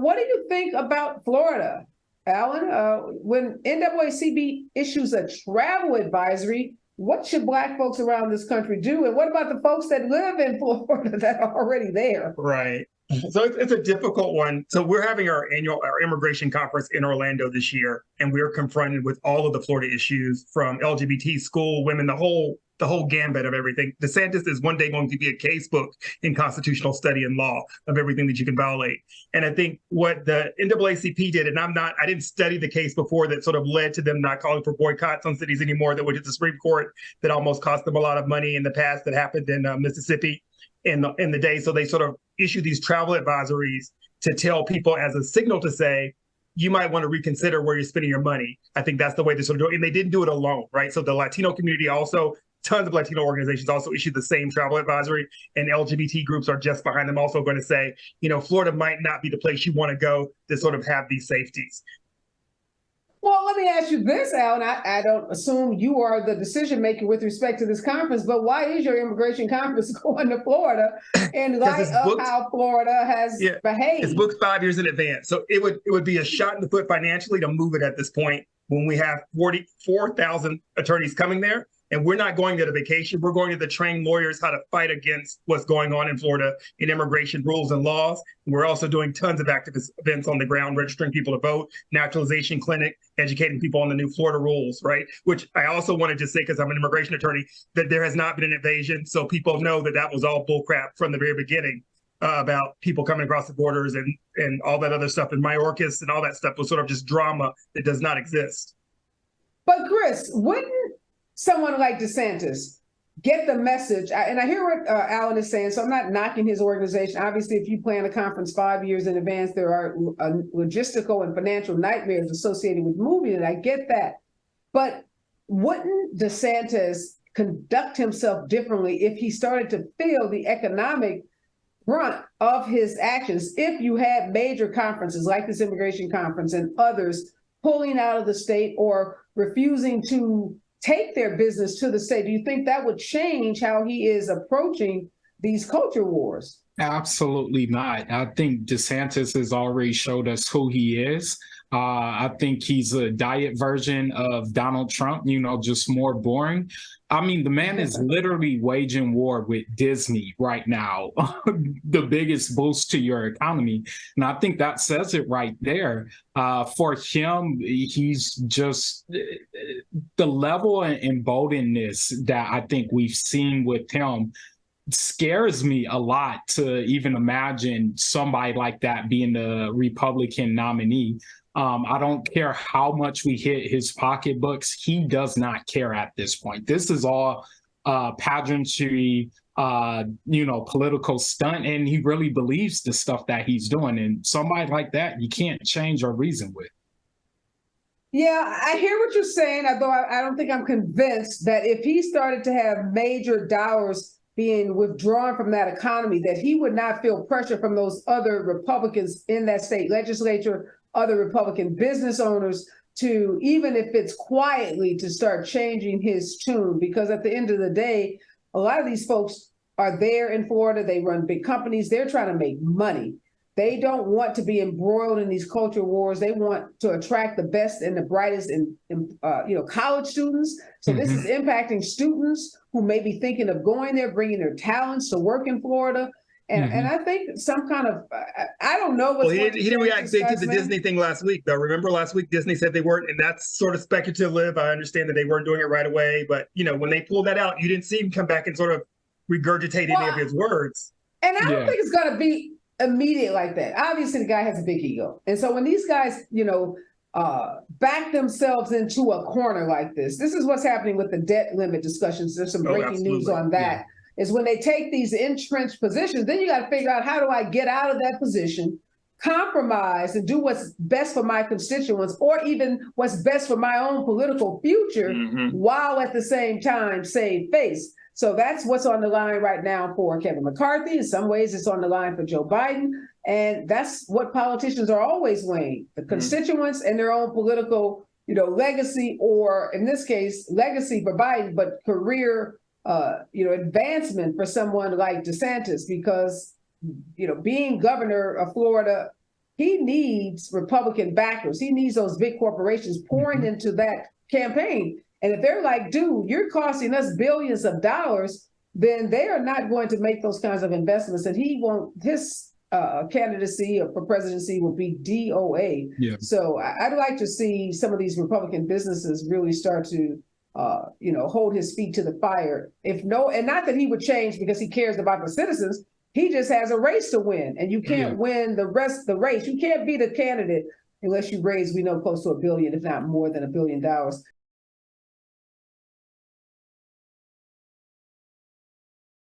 what do you think about Florida, Alan? When NAACP issues a travel advisory, what should Black folks around this country do? And what about the folks that live in Florida that are already there? Right. So it's a difficult one. So we're having our immigration conference in Orlando this year, and we're confronted with all of the Florida issues from LGBT, school, women, the whole gambit of everything. DeSantis is one day going to be a casebook in constitutional study and law of everything that you can violate. And I think what the NAACP did, and I didn't study the case before that sort of led to them not calling for boycotts on cities anymore, that went to the Supreme Court, that almost cost them a lot of money in the past, that happened in Mississippi in the day. So they sort of issue these travel advisories to tell people as a signal to say, you might want to reconsider where you're spending your money. I think that's the way they sort of do it. And they didn't do it alone, right? So the Latino community also, tons of Latino organizations also issued the same travel advisory, and LGBT groups are just behind them, also going to say, Florida might not be the place you want to go to sort of have these safeties. Well, let me ask you this, Alan. I don't assume you are the decision maker with respect to this conference, but why is your immigration conference going to Florida in light of how Florida has behaved? It's booked 5 years in advance. So it would be a shot in the foot financially to move it at this point when we have 44,000 attorneys coming there. And we're not going there to vacation. We're going to train lawyers how to fight against what's going on in Florida in immigration rules and laws. We're also doing tons of activist events on the ground, registering people to vote, naturalization clinic, educating people on the new Florida rules, right? Which I also wanted to say, because I'm an immigration attorney, that there has not been an invasion. So people know that was all bullcrap from the very beginning about people coming across the borders and all that other stuff. And Mayorkas and all that stuff was sort of just drama that does not exist. But Chris, wouldn't someone like DeSantis get the message? And I hear what Alan is saying, so I'm not knocking his organization. Obviously, if you plan a conference 5 years in advance, there are logistical and financial nightmares associated with moving it. I get that. But wouldn't DeSantis conduct himself differently if he started to feel the economic brunt of his actions? If you had major conferences like this immigration conference and others pulling out of the state or refusing to take their business to the state, do you think that would change how he is approaching these culture wars? Absolutely not. I think DeSantis has already showed us who he is. I think he's a diet version of Donald Trump, just more boring. I mean, the man is literally waging war with Disney right now, the biggest boost to your economy. And I think that says it right there. For him, he's just the level of emboldenedness that I think we've seen with him scares me a lot to even imagine somebody like that being the Republican nominee. I don't care how much we hit his pocketbooks. He does not care at this point. This is all pageantry, political stunt, and he really believes the stuff that he's doing. And somebody like that, you can't change or reason with. Yeah, I hear what you're saying, although I don't think I'm convinced that if he started to have major dollars being withdrawn from that economy, that he would not feel pressure from those other Republicans in that state legislature, other Republican business owners, to, even if it's quietly, to start changing his tune. Because at the end of the day, a lot of these folks are there in Florida. They run big companies. They're trying to make money. They don't want to be embroiled in these culture wars. They want to attract the best and the brightest in college students. So this is impacting students who may be thinking of going there, bringing their talents to work in Florida. And I think some kind of, I don't know what's he didn't react big to the Disney thing last week, though. Remember last week, Disney said they weren't, and that's sort of speculative. I understand that they weren't doing it right away. But, when they pulled that out, you didn't see him come back and sort of regurgitate any of his words. And I don't think it's going to be immediate like that. Obviously, the guy has a big ego. And so when these guys, back themselves into a corner like this is what's happening with the debt limit discussions. There's some breaking news on that. Is when they take these entrenched positions, then you got to figure out, how do I get out of that position, compromise, and do what's best for my constituents, or even what's best for my own political future, while at the same time save face. So that's what's on the line right now for Kevin McCarthy. In some ways, it's on the line for Joe Biden. And that's what politicians are always weighing, the constituents and their own political, legacy, or in this case, legacy for Biden, but career advancement for someone like DeSantis, because, being governor of Florida he needs Republican backers. He needs those big corporations pouring into that campaign. And if they're like, dude, you're costing us billions of dollars, then they are not going to make those kinds of investments. And his candidacy for presidency will be DOA. Yeah. So I'd like to see some of these Republican businesses really start to hold his feet to the fire. And not that he would change because he cares about the citizens. He just has a race to win, and you can't win the race. You can't be the candidate unless you raise, we know, close to $1 billion, if not more than $1 billion.